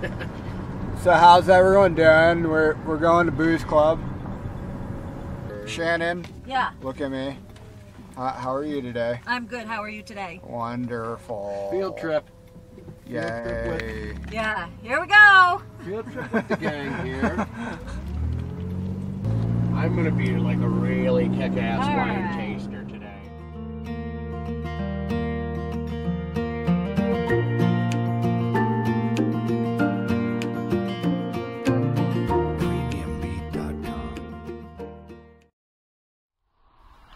So how's everyone doing? We're going to Booze Club. Shannon. Yeah. Look at me. How are you today? I'm good. How are you today? Wonderful. Field trip. Yay. Yeah. Here we go. Field trip with the gang here. I'm gonna be like a really kick-ass wine taster today.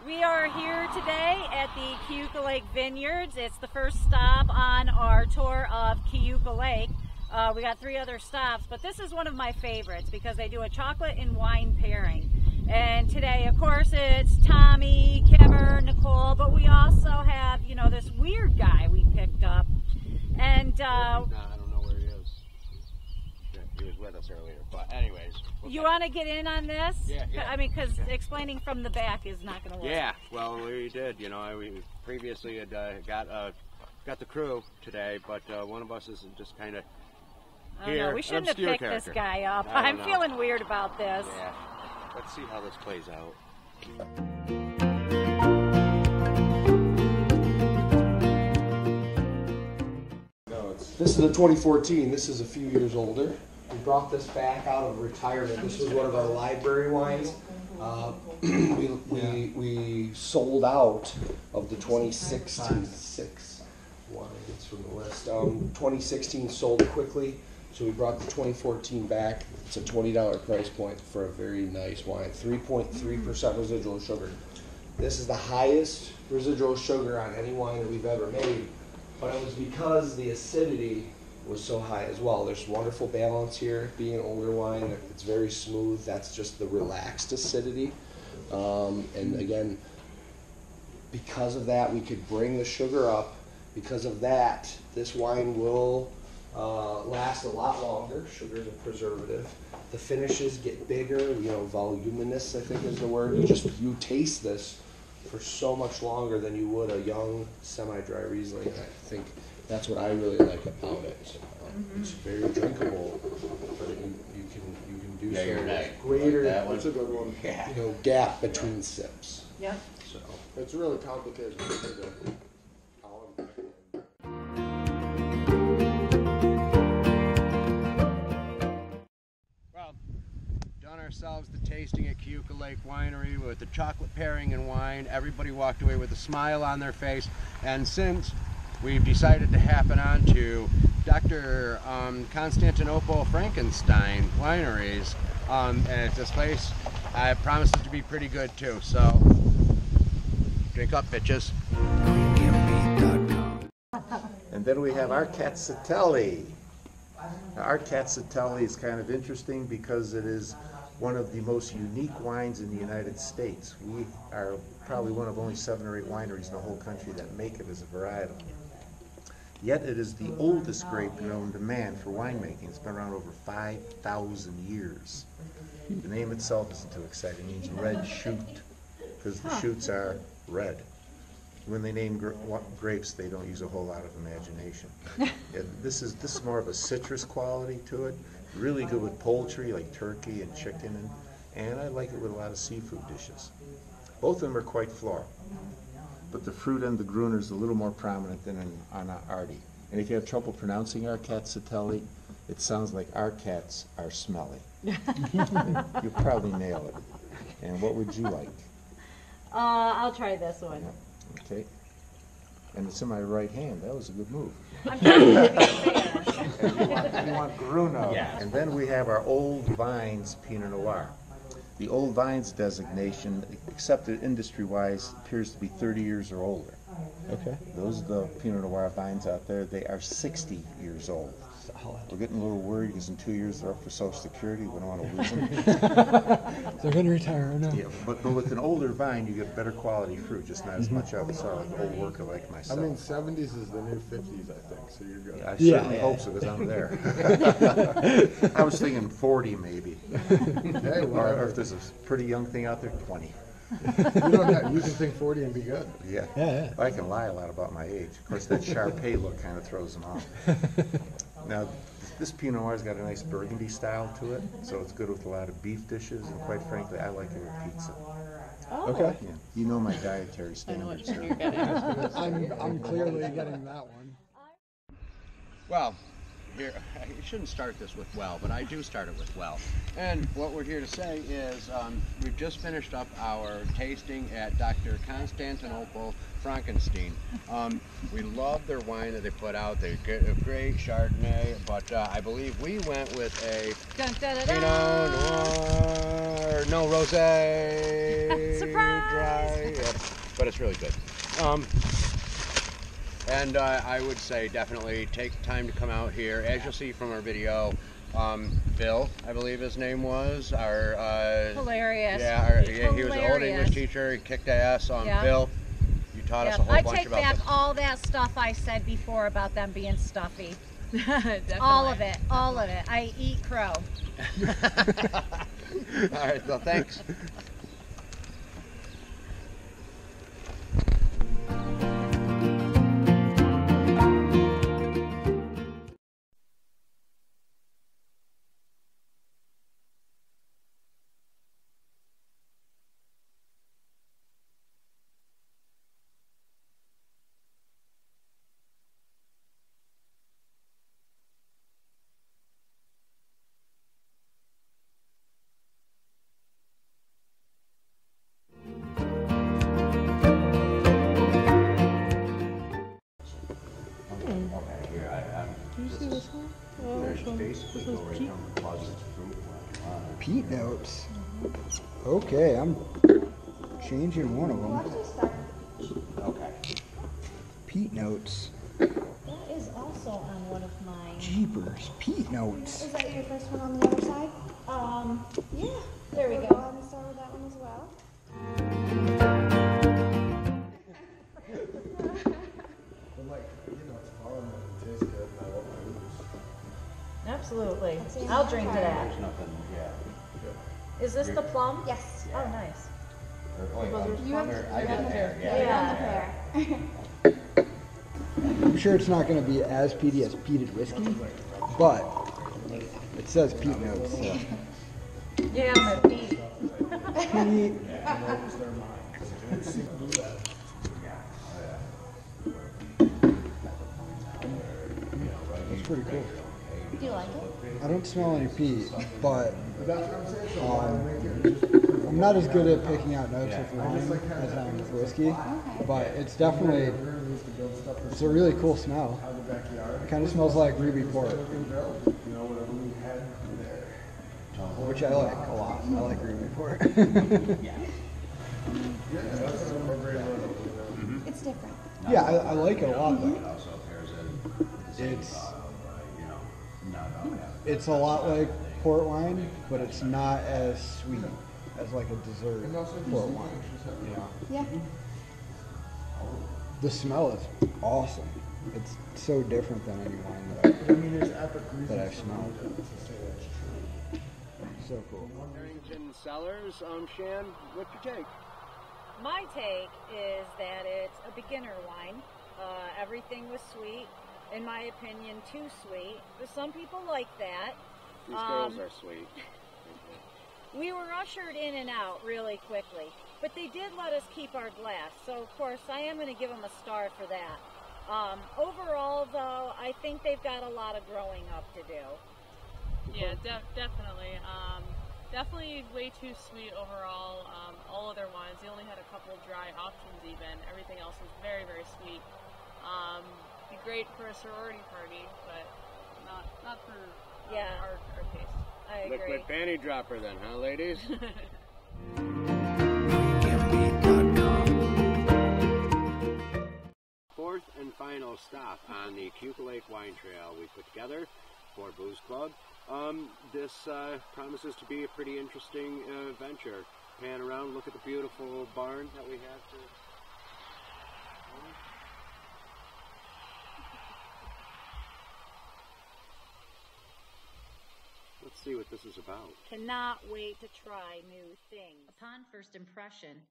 We are here today at the Keuka Lake Vineyards. It's the first stop on our tour of Keuka Lake. We got 3 other stops, but this is one of my favorites because they do a chocolate and wine pairing. And today, of course, it's Tommy, Kimmer, Nicole, but we also have, you know, this weird guy we picked up. And I don't know where he is. Yeah, he was with us earlier, but anyways. you want to get in on this? Yeah. I mean, because explaining from the back is not going to work. Yeah, well, we did. You know, we previously had got the crew today, but one of us is just kind of here. We shouldn't have picked this guy up. I'm feeling weird about this. Yeah. Let's see how this plays out. This is a 2014. This is a few years older. We brought this back out of retirement. This was one of our library wines. We sold out of the 2016 6 wine. It's from the list. 2016 sold quickly, so we brought the 2014 back. It's a $20 price point for a very nice wine. 3.3% residual sugar. This is the highest residual sugar on any wine that we've ever made, but it was because the acidity was so high as well. There's wonderful balance here. Being an older wine, it's very smooth. That's just the relaxed acidity. And again, because of that, we could bring the sugar up. Because of that, this wine will last a lot longer. Sugar is a preservative. The finishes get bigger, you know, voluminous, I think is the word. You taste this for so much longer than you would a young semi-dry Riesling. I think that's what I really like about it. It's very drinkable, but you can do so greater. That's a good one. You know, gap between sips. Yep. So It's really complicated. Well, done ourselves the tasting at Keuka Lake Winery with the chocolate pairing and wine. Everybody walked away with a smile on their face, and since we've decided to happen on to Dr. Kontantin Frankenstein Wineries, and this place promises to be pretty good too. So drink up, bitches. And then we have our Cazzatelli. Now, our Cazzatelli is kind of interesting because it is one of the most unique wines in the United States. We are probably one of only 7 or 8 wineries in the whole country that make it as a varietal. Yet it is the oldest grape known to man for winemaking. It's been around over 5,000 years. The name itself isn't too exciting. It means red shoot, because the shoots are red. When they name grapes, they don't use a whole lot of imagination. This is more of a citrus quality to it. Really good with poultry like turkey and chicken, and I like it with a lot of seafood dishes. Both of them are quite floral, but the fruit and the gruner is a little more prominent than on Artie. And if you have trouble pronouncing our Cazzatelli, it sounds like our cats are smelly. You'll probably nail it. And what would you like? I'll try this one. Yeah. Okay. And it's in my right hand. That was a good move. I'm trying to be fair. And you want Gruno. Yeah. And then we have our Old Vines Pinot Noir. The Old Vines designation, accepted industry-wise, appears to be 30 years or older. Okay. Those are the Pinot Noir vines out there. They are 60 years old. We're getting a little worried because in 2 years they're up for Social Security. We don't want to lose them. They're going to retire, I know. Yeah, but with an older vine, you get better quality fruit, just not as much of it. So like old worker like myself. I mean, 70s is the new 50s, I think, so you're good. I certainly hope so, because I'm there. I was thinking 40 maybe. Hey, or if there's a pretty young thing out there, 20. You can think 40 and be good. Yeah. I can lie a lot about my age. Of course, that Sharpay look kind of throws them off. Now, the This Pinot Noir's got a nice burgundy style to it, so it's good with a lot of beef dishes, and quite frankly, I like it with pizza. Okay. Yeah, you know my dietary standards. I'm clearly getting that one. Well, here, I shouldn't start this with well, but I do start it with well. And what we're here to say is we've just finished up our tasting at Dr. Konstantin Frankenstein. We love their wine that they put out. They get a great Chardonnay, but I believe we went with a Pinot Noir, no rosé, dry, yeah, but it's really good. And I would say definitely take time to come out here. As you'll see from our video, Bill, I believe his name was, our Hilarious. He was an old English teacher. He kicked ass. Bill, you taught us a whole bunch about I take back all that stuff I said before about them being stuffy. All of it. I eat crow. All right, well, thanks. Peat notes. Okay, I'm changing one of them. Okay. Peat notes. That is also on one of mine. Jeepers, peat notes. Is that your first one on the other side? Yeah. There we We'll go. go ahead and start with that one as well. But like, it's fun and it tastes good and I love my booze. Absolutely. I'll drink to that. There's nothing, yeah. Is this the plum? Yes. Oh, nice. You have I did there, yeah. I'm sure it's not going to be as peaty as peated whiskey, but it says peat notes. So. Yeah, I'm a peat. Peat. That's pretty cool. Do you like it? I don't smell any peat, but I'm not as good at picking out notes with wine as I am with whiskey. But it's definitely, it's a really cool smell. It kind of smells like ruby port, which I like a lot. I like ruby port. It's different. Yeah, I like it a lot though. It's a lot like port wine, but it's not as sweet as like a dessert port wine. Yeah. The smell is awesome. It's so different than any wine that I've smelled. So cool. Barrington Cellars, Shan, what's your take? My take is that it's a beginner wine. Everything was sweet. In my opinion, too sweet. But some people like that. These girls are sweet. We were ushered in and out really quickly, but they did let us keep our glass. So, of course, I am going to give them a star for that. Overall, though, I think they've got a lot of growing up to do. Yeah, definitely. Definitely way too sweet overall. All of their wines, they only had a couple dry options even. Everything else was very, very sweet. Be great for a sorority party, but not for our taste. I agree. Liquid panty dropper then, huh, ladies? Fourth and final stop on the Keuka Lake Wine Trail we put together for Booze Club. This promises to be a pretty interesting venture. Pan around, look at the beautiful barn that we have to... Let's see what this is about. Cannot wait to try new things. Upon first impression,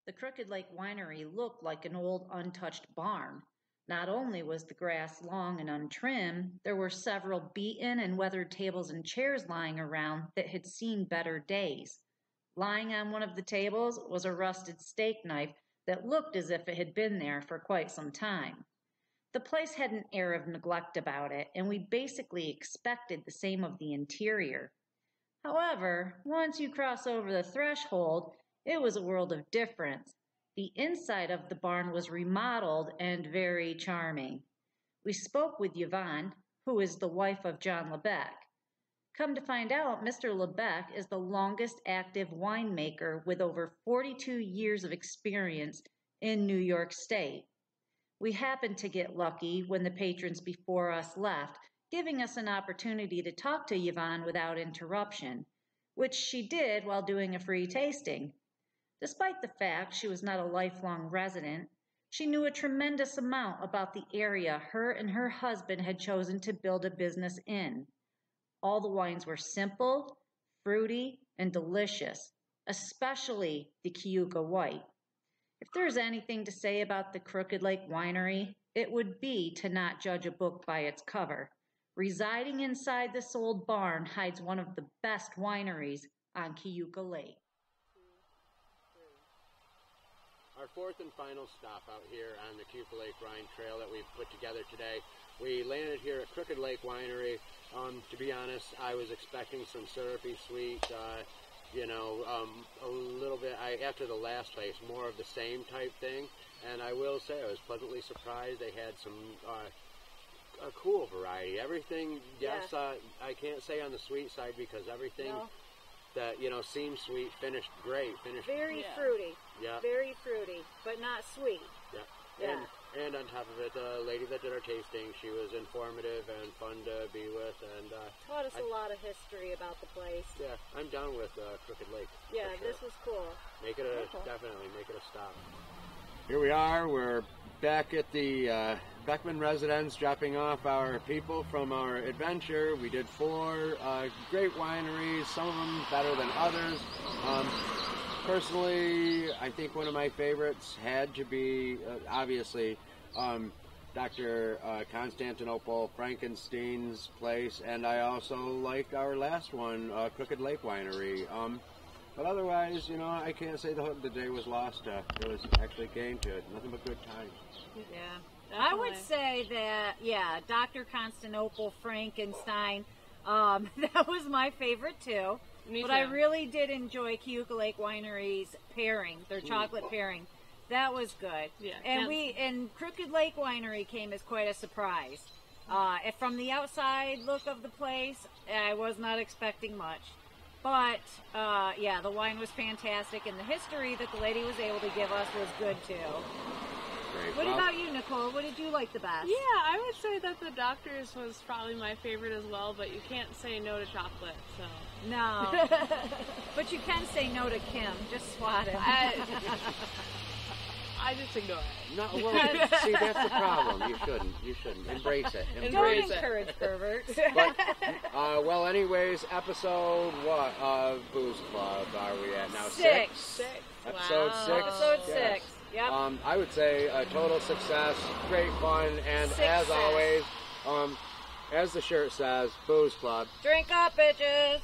the Keuka Lake Winery looked like an old untouched barn, Not only was the grass long and untrimmed, there were several beaten and weathered tables and chairs lying around that had seen better days. Lying on one of the tables was a rusted steak knife that looked as if it had been there for quite some time. The place had an air of neglect about it, and we basically expected the same of the interior. However, once you cross over the threshold, it was a world of difference. The inside of the barn was remodeled and very charming. We spoke with Yvonne, who is the wife of John Lebec. Come to find out, Mr. Lebec is the longest active winemaker with over 42 years of experience in New York State. We happened to get lucky when the patrons before us left, giving us an opportunity to talk to Yvonne without interruption, which she did while doing a free tasting. Despite the fact she was not a lifelong resident, she knew a tremendous amount about the area her and her husband had chosen to build a business in. All the wines were simple, fruity, and delicious, especially the Keuka White. If there's anything to say about the Keuka Lake Winery, it would be to not judge a book by its cover. Residing inside this old barn hides one of the best wineries on Keuka Lake. Our fourth and final stop out here on the Keuka Lake Wine Trail that we've put together today. We landed here at Keuka Lake Winery. To be honest, I was expecting some syrupy sweet, a little bit, after the last place, more of the same type thing. And I will say I was pleasantly surprised. They had some a cool variety. Everything, yes, I can't say on the sweet side because everything that, seems sweet finished great. Very fruity. Yeah. Very fruity, but not sweet. Yeah. Yeah. And on top of it, the lady that did our tasting, she was informative and fun to be with, and taught us a lot of history about the place. Yeah, I'm down with Keuka Lake. Yeah, for sure. This was cool. Definitely make it a stop. Here we are. We're back at the Beckman residence, dropping off our people from our adventure. We did 4 great wineries, some of them better than others. Personally, I think one of my favorites had to be, obviously, Dr. Konstantin Frankenstein's place, and I also like our last one, Keuka Lake Winery. But otherwise, I can't say the day was lost. It was actually gained to it. Nothing but good times. Yeah. I would say that, Dr. Konstantin Frankenstein, that was my favorite too. Me but too. I really did enjoy Keuka Lake Winery's pairing, their chocolate pairing. That was good. Yeah. And Keuka Lake Winery came as quite a surprise. From the outside look of the place, I was not expecting much. But, the wine was fantastic, and the history that the lady was able to give us was good too. Great. What about you, Nicole? What did you like the best? Yeah, I would say that the Doctor's was probably my favorite as well, but you can't say no to chocolate, so. No. But you can say no to Kim. Just swat it. I just ignore it. No, well, see, that's the problem. You shouldn't. Embrace it. Don't encourage perverts. But, anyways, episode what of Booze Club are we at now? 6. Episode 6. Episode 6. Yes. Yep. I would say a total success, great fun, and as always, as the shirt says, Booze Club. Drink up, bitches.